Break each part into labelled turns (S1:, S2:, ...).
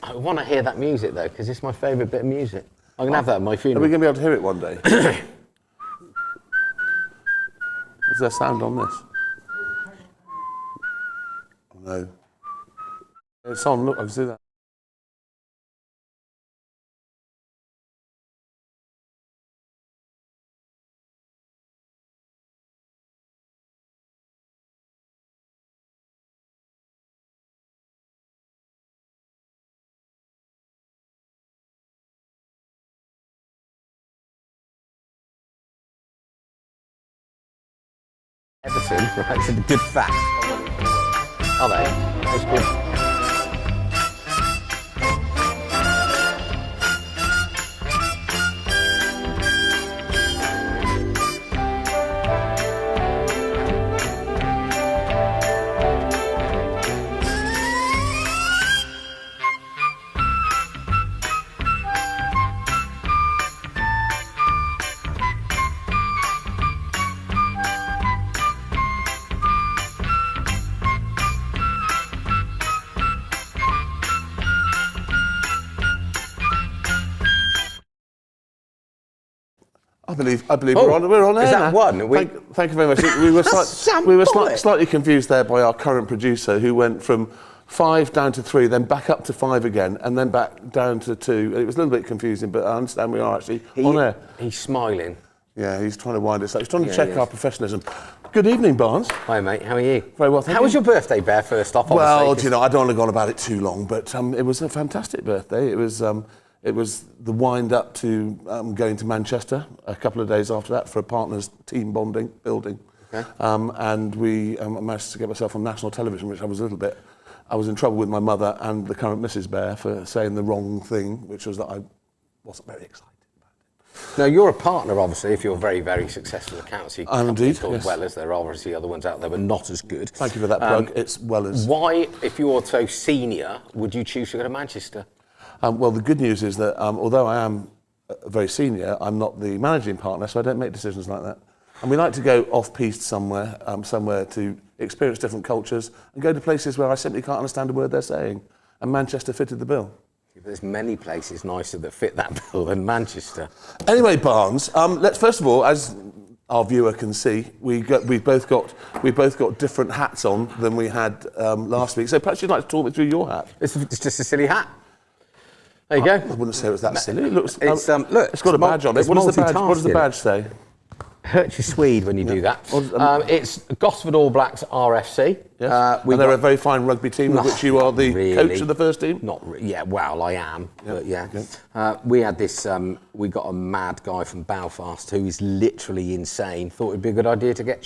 S1: I want to hear that music though, because it's my favourite bit of music. I'm going to have that at my
S2: Are
S1: funeral.
S2: we going to be able to hear it one day? Is there sound on this? Oh, no. It's on, look, I can see that.
S1: Everton, right, it's a good fact. Are they? That's good.
S2: I believe we're on air.
S1: Is that
S2: now.
S1: one?
S2: Thank you very much. We were slightly confused there by our current producer, who went from 5 down to 3, then back up to 5 again, and then back down to 2. It was a little bit confusing, but I understand we are actually on air.
S1: He's smiling.
S2: Yeah, he's trying to wind us up. He's trying to check our professionalism. Good evening, Barnes.
S1: Hi, mate. How are you?
S2: Very well, thank you.
S1: How was your birthday, Bear, first off?
S2: Well, do you know, I don't want to go on about it too long, but it was a fantastic birthday. It was the wind up to going to Manchester a couple of days after that for a partners team building. Okay. And we managed to get myself on national television, which I was in trouble with my mother and the current Mrs. Bear for saying the wrong thing, which was that I wasn't very excited about it.
S1: Now, you're a partner, obviously, if you're a very, very successful accountancy company.
S2: Indeed,
S1: called
S2: yes.
S1: Wellers. There are obviously other ones out there, but not as good.
S2: Thank you for that plug. It's Wellers.
S1: Why, if you're so senior, would you choose to go to Manchester?
S2: Well, the good news is that although I am very senior, I'm not the managing partner, so I don't make decisions like that. And we like to go off-piste somewhere to experience different cultures and go to places where I simply can't understand a word they're saying. And Manchester fitted the bill.
S1: There's many places nicer that fit that bill than Manchester.
S2: Anyway, Barnes, let's first of all, as our viewer can see, we've both got different hats on than we had last week. So perhaps you'd like to talk me through your hat.
S1: It's just a silly hat. There you go.
S2: I wouldn't say it was that silly. It looks,
S1: it's
S2: it's got a badge on it. What does the badge say?
S1: Hurts your Swede when you do that. It's Gosford All Blacks RFC.
S2: Yes. And they're a very fine rugby team, of which you are the coach of the first team.
S1: Well, I am, but yeah.
S2: Okay.
S1: We had this. We got a mad guy from Belfast who is literally insane. Thought it'd be a good idea to get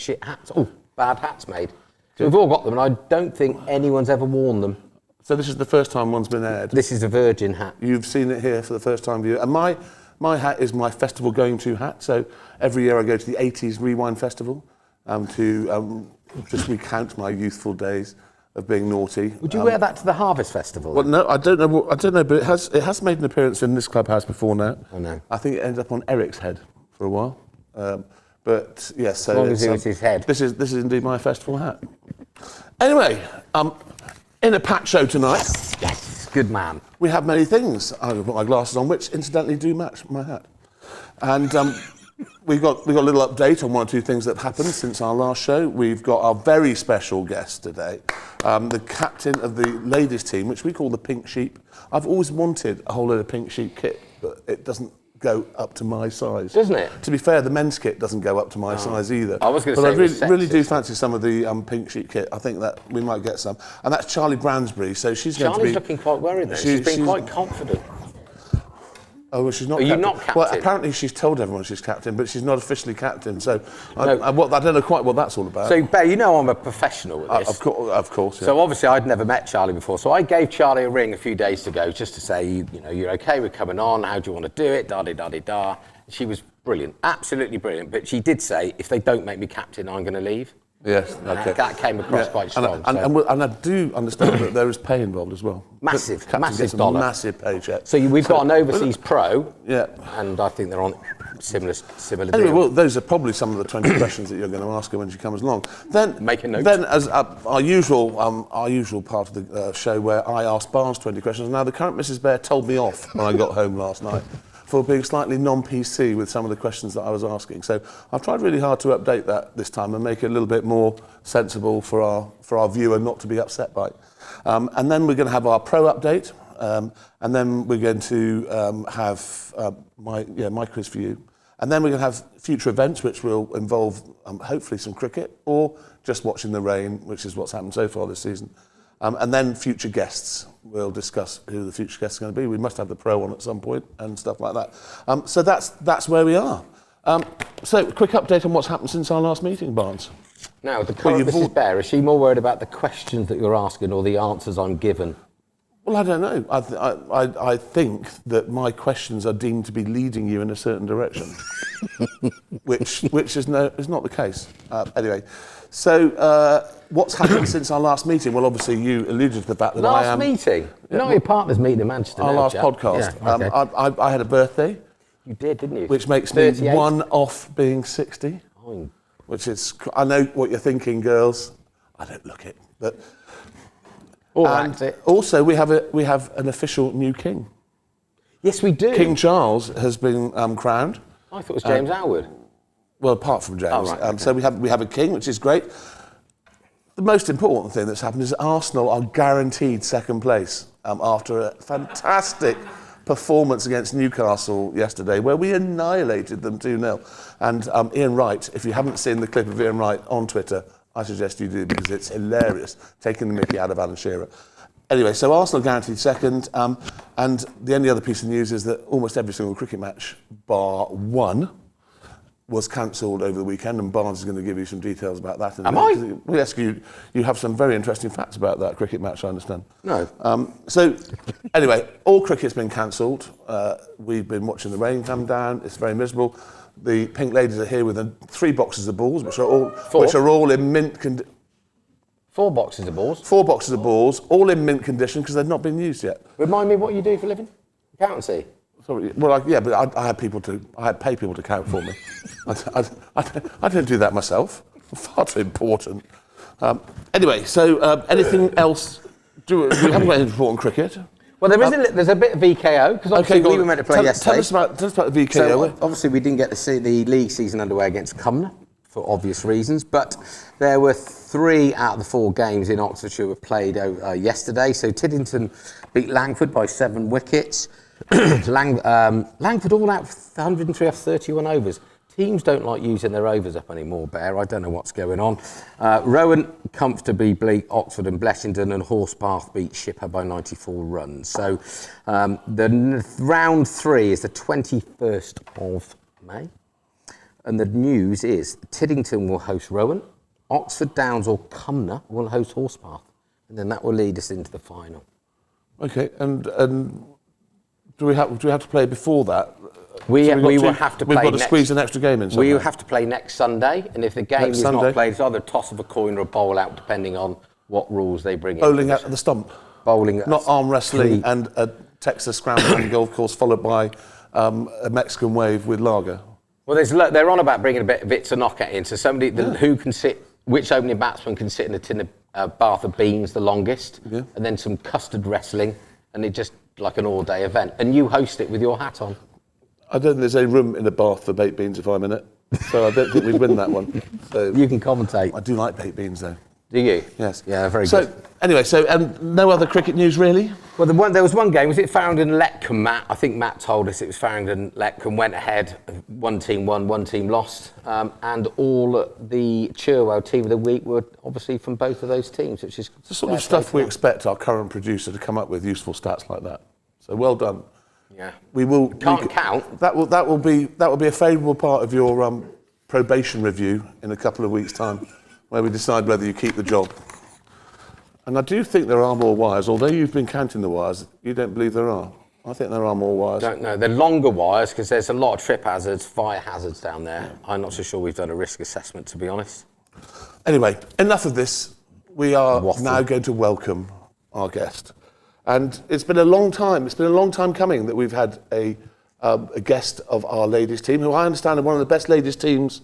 S1: bad hats made. So we've all got them, and I don't think anyone's ever worn them.
S2: So this is the first time one's been aired?
S1: This is a virgin hat.
S2: You've seen it here for the first time, and my hat is my festival going-to hat. So every year I go to the 80s Rewind Festival to just recount my youthful days of being naughty.
S1: Would you wear that to the Harvest Festival?
S2: Well, no, I don't know, but it has made an appearance in this clubhouse before now.
S1: I know.
S2: I think it ended up on Eric's head for a while. But yes, so
S1: as long as it was his head.
S2: This is indeed my festival hat. Anyway, in a packed show tonight.
S1: Yes, good man.
S2: We have many things. I've got my glasses on, which incidentally do match my hat. And we've got a little update on 1 or 2 things that have happened since our last show. We've got our very special guest today, the captain of the ladies' team, which we call the Pink Sheep. I've always wanted a whole load of Pink Sheep kit, but it doesn't go up to my size.
S1: Doesn't it?
S2: To be fair, the men's kit doesn't go up to my size either.
S1: I was going to say,
S2: but I really do fancy some of the Pink Sheep kit. I think that we might get some. And that's Charlie Bransby, so she's going to be...
S1: Charlie's looking quite worried then. She's been quite confident.
S2: Oh, well, she's not.
S1: Are you not captain?
S2: Well, apparently she's told everyone she's captain, but she's not officially captain. So I don't know quite what that's all about.
S1: So, Bear, you know I'm a professional at this.
S2: Of course. Yeah.
S1: So obviously I'd never met Charlie before. So I gave Charlie a ring a few days ago just to say, you're okay with coming on. How do you want to do it? Da-di-da-di-da. She was brilliant, absolutely brilliant. But she did say, if they don't make me captain, I'm going to leave.
S2: Yes, okay.
S1: That came across quite strong.
S2: And I do understand that there is pay involved as well.
S1: Massive
S2: Captain gets
S1: dollar.
S2: A massive paycheck.
S1: So we've got an overseas pro.
S2: Yeah.
S1: And I think they're on Similar
S2: Anyway,
S1: deal.
S2: well, those are probably some of the 20 questions that you're going to ask her when she comes along. Then,
S1: Make a note.
S2: Then, as our usual part of the show where I asked Barnes 20 questions. Now, the current Mrs. Bear told me off when I got home last night for being slightly non-PC with some of the questions that I was asking. So I've tried really hard to update that this time and make it a little bit more sensible for our viewer not to be upset by. And then we're going to have our pro update, and then we're going to have my quiz for you. And then we're going to have future events, which will involve hopefully some cricket or just watching the rain, which is what's happened so far this season. And then future guests. We'll discuss who the future guests are going to be. We must have the pro on at some point and stuff like that. So that's where we are. So quick update on what's happened since our last meeting, Barnes.
S1: Now, the current Mrs. Bear, is she more worried about the questions that you're asking or the answers I'm given?
S2: Well, I don't know. I think that my questions are deemed to be leading you in a certain direction, which is not the case. Anyway, so what's happened since our last meeting? Well, obviously you alluded to the fact that
S1: Last meeting?
S2: Yeah,
S1: Not your partner's meeting in Manchester.
S2: Our
S1: now,
S2: last
S1: chap.
S2: podcast.
S1: Yeah, okay.
S2: I had a birthday.
S1: You did, didn't you?
S2: Which makes
S1: 38.
S2: me one off being 60.
S1: Oh.
S2: Which is, I know what you're thinking, girls. I don't look it, but.
S1: And
S2: also, we have an official new king.
S1: Yes, we do.
S2: King Charles has been crowned.
S1: I thought it was James Howard.
S2: Well, apart from James.
S1: Oh, right, okay.
S2: So we have a king, which is great. The most important thing that's happened is Arsenal are guaranteed second place after a fantastic performance against Newcastle yesterday, where we annihilated them 2-0. And Ian Wright, if you haven't seen the clip of Ian Wright on Twitter, I suggest you do, because it's hilarious, taking the mickey out of Alan Shearer. Anyway, so Arsenal guaranteed second, and the only other piece of news is that almost every single cricket match, bar one, was cancelled over the weekend, and Barnes is going to give you some details about that.
S1: Am I?
S2: Well, yes, you have some very interesting facts about that cricket match, I understand.
S1: No.
S2: So, anyway, all cricket's been cancelled. We've been watching the rain come down. It's very miserable. The Pink Ladies are here with 3 boxes of balls, which are all in mint condition.
S1: 4 boxes of balls?
S2: 4 boxes of balls, all in mint condition because they've not been used yet.
S1: Remind me what you do for a living? Accountancy?
S2: Sorry, well, but I had pay people to count for me. I don't do that myself. Far too important. Anyway, so anything else? We haven't got anything important cricket.
S1: Well, there's a bit of VKO, because obviously we were meant to play yesterday.
S2: Tell us about the VKO.
S1: So, obviously we didn't get to see the league season underway against Cumnor, for obvious reasons, but there were 3 out of the 4 games in Oxfordshire were played yesterday. So Tiddington beat Langford by 7 wickets. Langford all out 103 off 31 overs. Teams don't like using their overs up anymore, Bear. I don't know what's going on. Rowan comfortably beat Oxford and Blessington, and Horsepath beat Shipper by 94 runs. So the round 3 is the 21st of May. And the news is Tiddington will host Rowan, Oxford Downs or Cumnor will host Horsepath. And then that will lead us into the final.
S2: Okay, and do we have to play before that?
S1: We will have to play.
S2: We've got to squeeze an extra game in.
S1: We will have to play next Sunday, and if the game is
S2: Sunday.
S1: not played, it's either a toss of a coin or a bowl out, depending on what rules they bring in.
S2: Bowling at the stump.
S1: Bowling,
S2: not arm wrestling and a Texas scramble on the golf course, followed by a Mexican wave with lager.
S1: Well, they're on about bringing a bit to knock it in, so somebody who can sit, which opening batsman can sit in a tin of bath of beans the longest, and then some custard wrestling, and it just like an all-day event, and you host it with your hat on.
S2: I don't think there's any room in the bath for baked beans if I'm in it, so I don't think we'd win that one. So
S1: you can commentate.
S2: I do like baked beans, though.
S1: Do you?
S2: Yes.
S1: Yeah, very good.
S2: So, anyway, no other cricket news, really?
S1: Well, there was one game. Was it Farringdon Letcombe, Matt? I think Matt told us it was Farringdon Letcombe went ahead. One team won, one team lost. And all the Cherwell team of the week were obviously from both of those teams, which is
S2: the sort of stuff we expect our current producer to come up with useful stats like that. So well done.
S1: Yeah.
S2: Can't
S1: count.
S2: That will be a favourable part of your probation review in a couple of weeks' time, where we decide whether you keep the job. And I do think there are more wires, although you've been counting the wires, you don't believe there are. I think there are more wires.
S1: Don't know. They're longer wires because there's a lot of trip hazards, fire hazards down there. Yeah. I'm not so sure we've done a risk assessment, to be honest.
S2: Anyway, enough of this. We are now going to welcome our guest. And it's been a long time coming that we've had a a guest of our ladies team, who I understand are one of the best ladies teams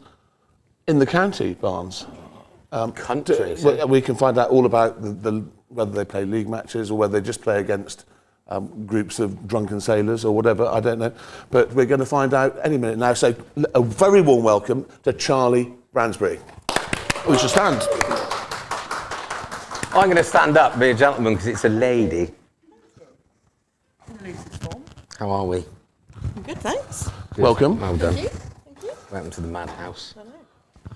S2: in the county, Barnes.
S1: Country.
S2: We can find out all about whether they play league matches or whether they just play against groups of drunken sailors or whatever, I don't know. But we're going to find out any minute now. So a very warm welcome to Charlie Bransby. We should stand.
S1: I'm going to stand up, be a gentleman, because it's a lady. How are we?
S3: I'm good, thanks.
S1: Good.
S2: Welcome.
S1: Well done.
S3: Thank you. Thank you.
S1: Welcome to the madhouse.
S3: I know.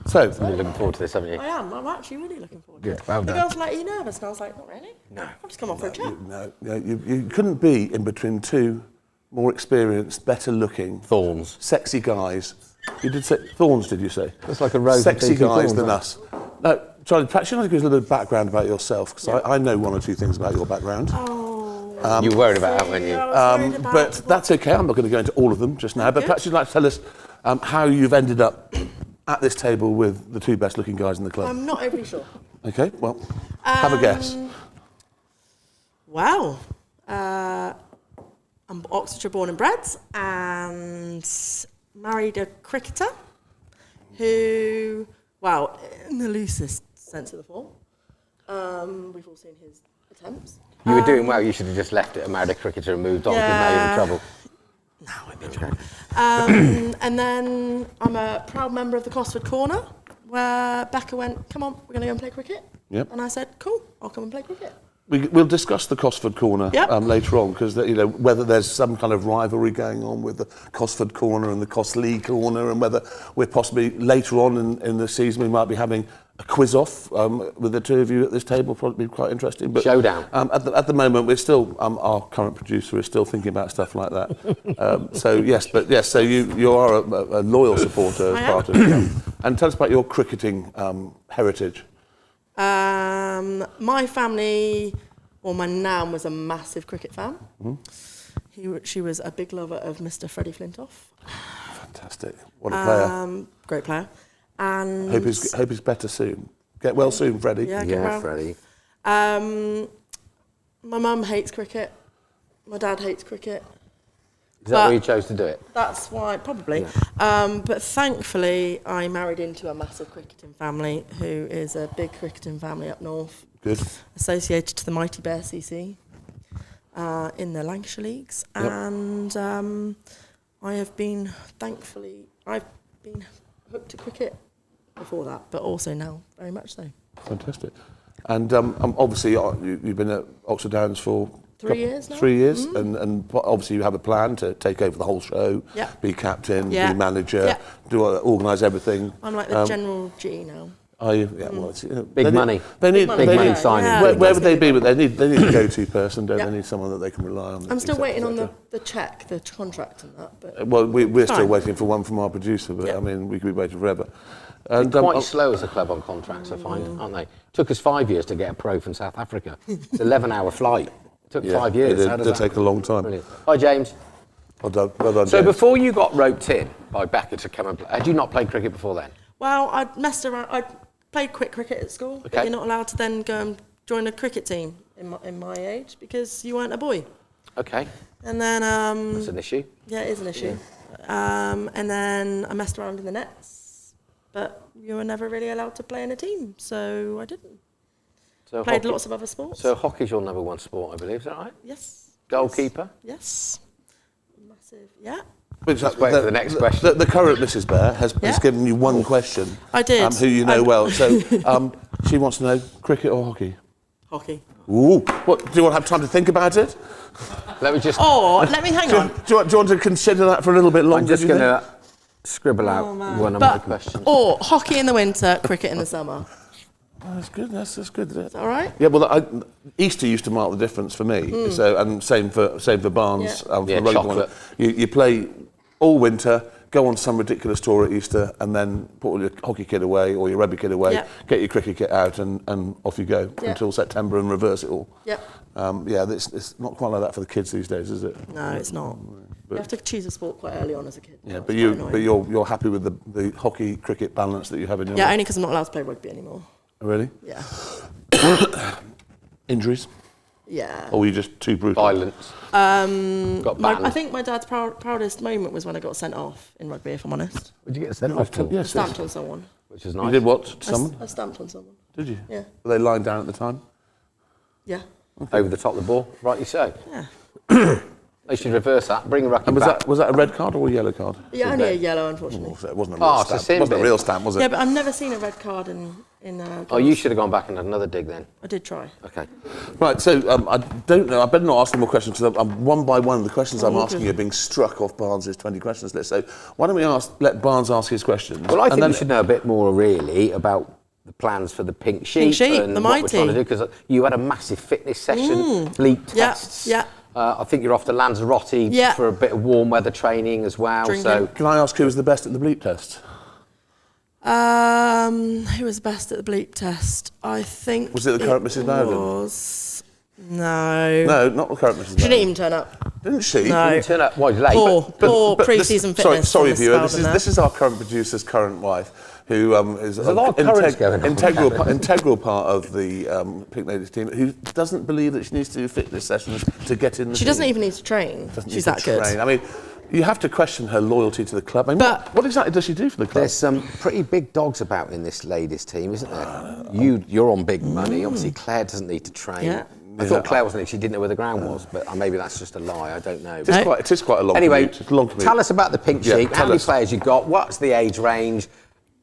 S2: So,
S1: You're looking forward to this, haven't you?
S3: I am. I'm actually really looking forward to
S1: Good.
S3: it.
S1: Well
S3: The
S1: done.
S3: girls were like, are you nervous? And I was like, not really.
S1: No.
S3: I've just come on for a chat.
S2: you couldn't be in between two more experienced, better looking,
S1: Thorns.
S2: sexy guys. You did say Thorns, did you say?
S1: It's like a rose.
S2: Sexy
S1: with two
S2: guys
S1: thorns,
S2: than
S1: right?
S2: us. No, Charlie, perhaps you'd like to give us a little bit of background about yourself, because I know one or two things about your background.
S3: Oh.
S1: You were worried about that, weren't you?
S3: I was worried about
S2: But that's okay, I'm not going to go into all of them just now, but
S3: Good.
S2: perhaps you'd like to tell us how you've ended up at this table with the two best looking guys in the club.
S3: I'm not overly sure.
S2: Okay, well, have a guess.
S3: Wow. I'm Oxfordshire born and bred and married a cricketer who, well, in the loosest sense of the form, we've all seen his attempts.
S1: You were doing well. You should have just left it and married a cricketer and moved on, because now you're in
S3: Yeah.
S1: trouble.
S3: No, I've been trouble. And then I'm a proud member of the Cosford Corner, where Becca went, come on, we're going to go and play cricket.
S2: Yep.
S3: And I said, cool, I'll come and play cricket.
S2: We'll discuss the Cosford Corner
S3: Yep.
S2: later on, because whether there's some kind of rivalry going on with the Cosford Corner and the Costley Corner, and whether we're possibly later on in the season we might be having a quiz off with the two of you at this table. Probably be quite interesting. But
S1: Showdown.
S2: At the moment, we're still our current producer is still thinking about stuff like that. So you are a loyal supporter as
S3: I
S2: part of it. And tell us about your cricketing heritage.
S3: My family, well, my nan was a massive cricket fan. She was a big lover of Mr. Freddie Flintoff.
S2: Fantastic! What a player.
S3: Great player. And
S2: Hope he's better soon. Get well soon, Freddie.
S3: Yeah,
S1: Yeah, Freddie.
S3: my mum hates cricket. My dad hates cricket.
S1: Is that why you chose to do it?
S3: That's why, probably. But thankfully, I married into a massive cricketing family who is a big cricketing family up north.
S2: Good.
S3: Associated to the mighty Bear CC in the Lancashire Leagues.
S2: Yep.
S3: And I've been hooked to cricket before that, but also now very much so.
S2: Fantastic. And obviously you've been at Oxford Downs for
S3: 3 years now.
S2: 3 years, and obviously you have a plan to take over the whole show,
S3: Yeah.
S2: be captain,
S3: Yeah.
S2: be manager,
S3: Yeah.
S2: organise everything.
S3: I'm like the General G now.
S2: Are you? Yeah, well, it's,
S1: Big money.
S2: They need
S3: Big
S1: Big money
S3: Yeah,
S1: signing.
S3: yeah.
S2: Where would they be? But they need a go-to person, don't
S3: Yeah.
S2: they? Need someone that they can rely on.
S3: I'm still
S2: et cetera,
S3: waiting
S2: et
S3: on
S2: cetera.
S3: the check, the contract and that. But
S2: Well, we're still
S3: Fine.
S2: waiting for one from our producer, but
S3: Yeah.
S2: I mean, we could be waiting forever. And
S1: Quite slow as a club on contracts, I find, aren't they? Took us 5 years to get a pro from South Africa. It's an 11-hour flight. Took 5 years.
S2: It
S1: How
S2: did
S1: does that
S2: take a long time.
S1: Brilliant. Hi, James.
S2: Well done,
S1: So
S2: James.
S1: before you got roped in by Becca to come and play, had you not played cricket before then?
S3: well, I messed around. I played quick cricket at school,
S1: Okay.
S3: but you're not allowed to then go and join a cricket team in my age because you weren't a boy.
S1: Okay,
S3: And then
S1: that's an issue.
S3: yeah, it is an issue. And then I messed around in the nets, but you were never really allowed to play in a team, so I didn't.
S1: So
S3: Played
S1: hockey-
S3: lots of other sports.
S1: So hockey's your number one sport, I believe. Is that right?
S3: Yes.
S1: Goalkeeper.
S3: Yes. Massive. Yeah.
S2: Which,
S1: Let's wait for the next question.
S2: The current Mrs. Bear has
S3: Yeah.
S2: given you one question.
S3: I did.
S2: Who you know
S3: I'm-
S2: well. So she wants to know cricket or hockey.
S3: Hockey.
S2: Ooh. What, do you want to have time to think about it?
S1: Let me just.
S3: Or let me hang on.
S2: Do you want to consider that for a little bit longer?
S1: I'm just
S2: do you
S1: going
S2: think?
S1: to scribble out
S3: man.
S1: one of my
S3: But
S1: questions.
S3: or hockey in the winter, cricket in the summer.
S2: Oh, that's good. That's good.
S3: Is that all right?
S2: Yeah, well, Easter used to mark the difference for me. So, and same for Barnes.
S3: Yeah.
S2: For
S1: Yeah,
S2: rugby
S1: chocolate.
S2: You play all winter, go on some ridiculous tour at Easter, and then put all your hockey kit away or your rugby kit away,
S3: Yeah.
S2: get your cricket kit out, and off you go
S3: Yeah.
S2: until September and reverse it all.
S3: Yep.
S2: It's not quite like that for the kids these days, is it?
S3: No, it's not. You have to choose a sport quite early on as a kid.
S2: Yeah,
S3: That's
S2: but
S3: quite annoying.
S2: you're happy with the hockey cricket balance that you have in your
S3: Yeah,
S2: life?
S3: only because I'm not allowed to play rugby anymore.
S2: Really?
S3: Yeah.
S2: Injuries?
S3: Yeah.
S2: Or were you just too brutal?
S1: Violence. Got banned.
S3: I think my dad's proudest moment was when I got sent off in rugby, if I'm honest.
S1: Would you get sent off for?
S2: Yes,
S3: I stamped on someone.
S1: Which is
S2: You
S1: nice.
S2: did what to someone?
S3: I stamped on someone.
S2: Did you?
S3: Yeah.
S2: Were they lying down at the time?
S3: Yeah.
S1: Over the top of the ball, rightly so.
S3: Yeah.
S1: They should reverse that. Bring Rucky
S2: And
S1: back.
S2: was that a red card or a yellow card?
S3: Yeah, only a yellow, unfortunately.
S2: Oh, so it wasn't a real
S1: Oh, it's a
S2: stamp.
S1: sin
S2: It wasn't a
S1: bin.
S2: real stamp, was it?
S3: Yeah, but I've never seen a red card in
S1: Oh, you should have gone back and had another dig then.
S3: I did try.
S1: Okay.
S2: Right, so I don't know. I better not ask any more questions because I'm one by one. The questions I'm asking you are being struck off Barnes' 20 questions list. So why don't we let Barnes ask his questions?
S1: Well, I
S2: and
S1: think
S2: then
S1: we should know a bit more, really, about the plans for the pink sheet,
S3: Sheet,
S1: and
S3: the
S1: what we're trying to
S3: mighty.
S1: do, because you had a massive fitness session, bleep
S3: Yeah,
S1: tests.
S3: yeah.
S1: I think you're off to Lanzarote
S3: Yeah.
S1: for a bit of warm weather training as well.
S3: Drinking.
S1: So
S2: can I ask who was the best at the bleep test?
S3: Who was best at the bleep test? I think.
S2: Was it the current Mrs. Bowden?
S3: Was no.
S2: No, not the current Mrs.
S3: She didn't
S2: Bowden.
S3: even turn up.
S2: Didn't she?
S3: No.
S1: you turn up, well, you're late.
S3: Poor
S2: But
S3: pre-season
S2: this,
S3: fitness.
S2: Sorry,
S3: from Mrs.
S2: viewer.
S3: Bowden there.
S2: This is our current producer's current wife, who is
S1: a lot of currents going on.
S2: integral part of the Pink Ladies team, who doesn't believe that she needs to do fitness sessions to get in the
S3: She
S2: team.
S3: doesn't even need to train.
S2: Doesn't
S3: She's
S2: need
S3: that
S2: to
S3: good.
S2: train. I mean, you have to question her loyalty to the club. I mean,
S3: But-
S2: what exactly does she do for the club?
S1: There's some pretty big dogs about in this ladies' team, isn't there? You're on big money. Obviously, Claire doesn't need to train.
S3: Yeah.
S1: I thought Claire wasn't. She didn't know where the ground was, but maybe that's just a lie. I don't know.
S2: It is quite a long
S1: Anyway,
S2: commute. It's a long commute.
S1: tell us about the pink
S2: Yeah,
S1: sheet. How
S2: tell
S1: many
S2: us.
S1: players you got? What's the age range?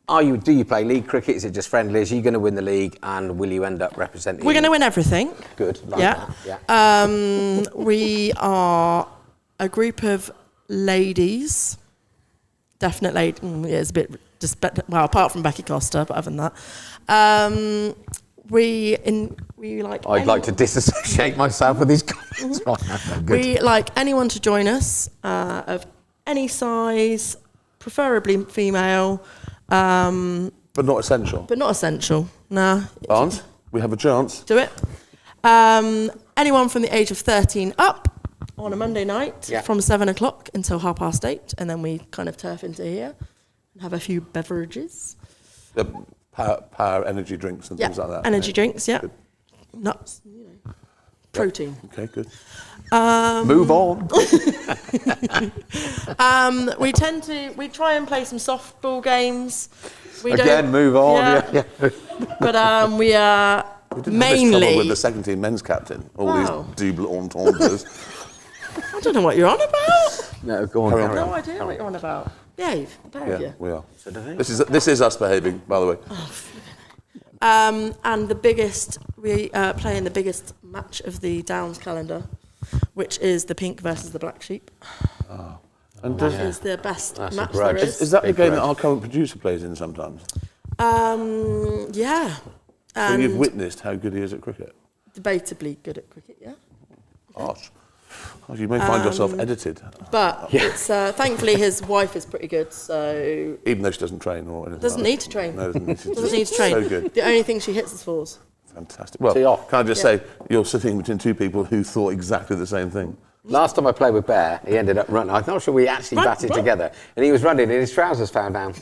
S1: Do you play league cricket? Is it just friendlies? Are you going to win the league? And will you end up representing?
S3: We're going to win everything.
S1: Good. Like
S3: Yeah.
S1: that. Yeah.
S3: We are a group of ladies. Definite lady. Yeah, it's a bit well, apart from Becky Costa, but other than that, we like.
S1: I'd like to disassociate myself with these comments right now. Good.
S3: We like anyone to join us of any size, preferably female,
S2: But not essential.
S3: but not essential. Nah,
S2: Barnes, we have a chance.
S3: do it. Anyone from the age of 13 up on a Monday night
S1: Yeah.
S3: from 7 o'clock until 8:30, and then we kind of turf into here and have a few beverages.
S2: Power energy drinks and
S3: Yeah,
S2: things like that.
S3: energy
S2: Okay.
S3: drinks. Yeah, nuts. You know, protein.
S2: Okay, good.
S1: Move on.
S3: We try and play some softball games. We
S1: Again,
S3: don't-
S1: move on.
S3: Yeah.
S1: Yeah.
S3: But we are
S2: We didn't have this trouble with
S3: mainly.
S2: the second team men's captain. All
S3: Wow.
S2: these double entendres.
S3: I don't know what you're on about.
S1: No, go on.
S2: Carry on.
S1: Carry on.
S3: No idea what you're on about. Behave,
S2: Yeah,
S3: you.
S2: we are. This is us behaving, by the way.
S3: And the biggest, we play in the biggest match of the Downs calendar, which is the pink versus the black sheep.
S2: And
S3: That is the best
S1: That's a
S3: match
S1: grudge.
S3: there is.
S2: is that the
S1: Big
S2: game
S1: grudge.
S2: that our current producer plays in sometimes?
S3: Yeah.
S2: So you've witnessed how good he is at cricket.
S3: Debatably good at cricket, yeah.
S2: Gosh. Oh, you may find yourself edited,
S3: But it's thankfully his wife is pretty good, so
S2: even though she doesn't train or anything.
S3: doesn't
S2: like
S3: need to train.
S2: that. No, doesn't need to.
S3: Doesn't need to train.
S2: So good.
S3: The only thing she hits is fours.
S2: Fantastic. Well,
S1: Tee off.
S2: can I just say, you're sitting between two people who thought exactly the same thing.
S1: Last time I played with Bear, he ended up running. I'm not sure we actually batted together. And he was running and his trousers found down.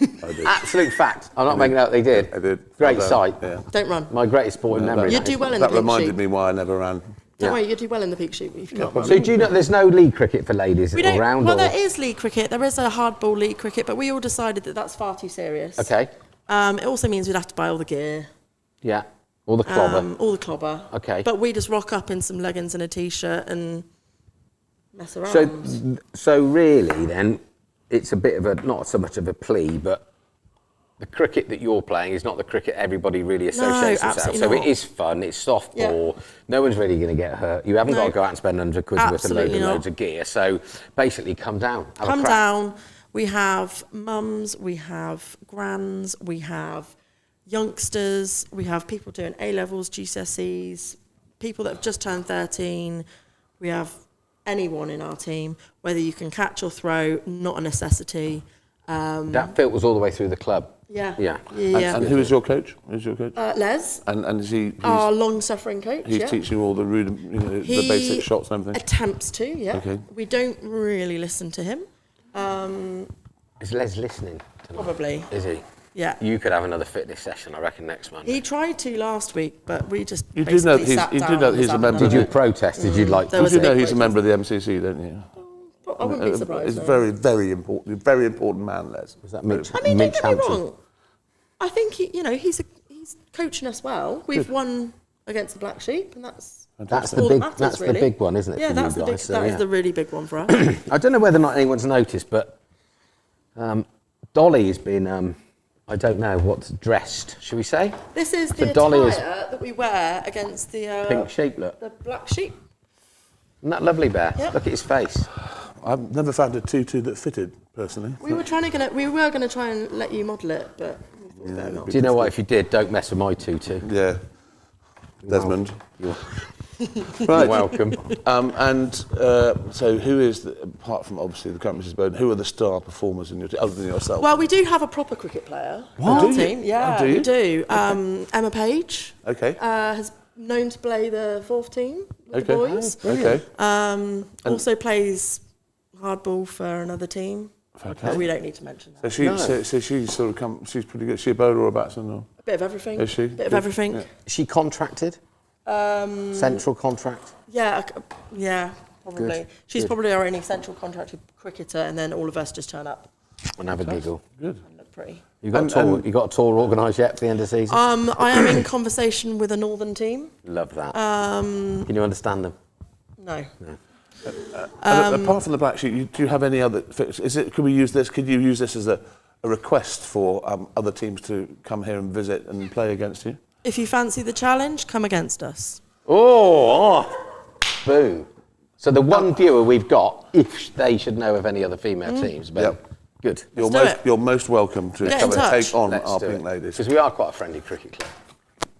S1: Absolute fact. I'm not making out they did.
S2: I did.
S1: Great
S2: Well
S1: sight.
S2: done. Yeah.
S3: Don't run.
S1: My greatest sporting memory.
S3: You
S1: that
S3: do
S1: is.
S3: well in the
S2: That
S3: pink
S2: reminded
S3: sheep.
S2: me why I never ran.
S3: Don't
S1: Yeah.
S3: worry, you do well in the pink sheep if you can't run.
S1: So do you know there's no league cricket for ladies
S3: We don't.
S1: around?
S3: Well,
S1: or?
S3: there is league cricket. There is a hardball league cricket, but we all decided that that's far too serious.
S1: Okay.
S3: It also means we'd have to buy all the gear,
S1: Yeah. All the clobber.
S3: all the clobber.
S1: Okay.
S3: But we just rock up in some leggings and a t-shirt and mess around.
S1: So really then, it's a bit of a, not so much of a plea, but the cricket that you're playing is not the cricket everybody really associates themselves.
S3: absolutely
S1: So
S3: not.
S1: it is fun, it's softball, no one's really going to get hurt. You haven't got to go out and spend 100 quid worth of
S3: Absolutely not.
S1: loads of gear. So basically come down, have a
S3: Come
S1: crack.
S3: down. We have mums, we have grands, we have youngsters, we have people doing A-levels, GCSEs, people that have just turned 13. We have anyone in our team, whether you can catch or throw, not a necessity.
S1: That filters all the way through the club.
S3: Yeah.
S1: Yeah.
S3: Yeah.
S2: And who is your coach? Who's your coach?
S3: Les,
S2: And is he?
S3: our long-suffering coach.
S2: He's
S3: yeah.
S2: teaching you all the the
S3: He
S2: basic shots and everything.
S3: Attempts to, yeah.
S2: Okay.
S3: We don't really listen to him.
S1: Is Les listening tonight?
S3: Probably.
S1: Is he?
S3: Yeah.
S1: You could have another fitness session, I reckon, next Monday.
S3: He tried to last week, but we just
S2: You do know that
S3: basically sat
S2: you do
S3: down
S2: know
S3: and
S2: he's a
S3: sat
S2: member-
S3: down.
S1: Did you protest? Did you like...
S3: There
S2: You
S3: was
S2: do
S3: a
S2: know
S3: big
S2: he's a
S3: protest.
S2: member of the MCC, don't you?
S3: I wouldn't be surprised.
S2: He's
S3: no.
S2: very important man, Les.
S1: Was that Mitch,
S3: I mean, don't
S1: Mitch
S3: get me
S1: Hampton?
S3: wrong. I think he's coaching us well. We've won against the Black Sheep, and that's
S1: That's
S3: all
S1: the
S3: that
S1: big.
S3: matters,
S1: That's the
S3: really.
S1: big one, isn't it?
S3: Yeah,
S1: for
S3: that's
S1: you
S3: the big.
S1: guys? So,
S3: That is
S1: yeah.
S3: the really big one for us.
S1: I don't know whether or not anyone's noticed, but Dolly has been. I don't know what's dressed. Should we say
S3: This is
S1: So
S3: the
S1: Dolly
S3: attire
S1: is-
S3: that we wear against the
S1: pink sheep? Look,
S3: the Black Sheep.
S1: isn't that lovely, Bear?
S3: Yep.
S1: Look at his face.
S2: I've never found a tutu that fitted, personally.
S3: We were gonna try and let you model it, but we thought better not.
S1: Do you know what? If you did, don't mess with my tutu.
S2: Yeah. Desmond.
S1: You're
S2: Right.
S1: welcome.
S2: So who is, apart from obviously the current Mrs. Bowden, who are the star performers in your team, other than yourself?
S3: Well, we do have a proper cricket player
S2: What?
S3: on
S2: Do
S3: our
S2: you?
S3: team. Yeah,
S2: Oh, do you?
S3: we do. Emma Page
S2: Okay.
S3: has known to play the fourth team with the
S2: Okay.
S3: boys.
S2: Okay.
S3: Also plays hardball for another team. But we don't need to mention that.
S2: So she's sort of she's pretty good. Is she a bowler or a batsman? Or?
S3: A bit of everything.
S2: Is she?
S3: Bit of
S2: Good.
S3: everything.
S2: Yeah.
S1: Is she contracted? Central contract.
S3: Yeah, probably.
S1: Good,
S3: She's
S1: good.
S3: probably our only central contracted cricketer, and then all of us just turn up
S1: And have a giggle.
S2: Good.
S3: and look pretty.
S1: You got a tour. You got a tour organised yet for the end of the season?
S3: I am in conversation with a northern team.
S1: Love that. Can you understand them?
S3: No.
S2: Apart from the black sheep, do you have any other? Could we use this? Could you use this as a request for other teams to come here and visit and play against you?
S3: If you fancy the challenge, come against us.
S1: Oh, boom. So the one viewer we've got, if they should know of any other female teams, but
S2: Yep.
S1: good.
S2: You're most welcome to
S3: Get
S2: come
S3: in
S2: and
S3: touch.
S2: take on
S1: Let's
S2: our
S1: do
S2: Pink
S1: it.
S2: Ladies.
S1: Because we are quite a friendly cricket club.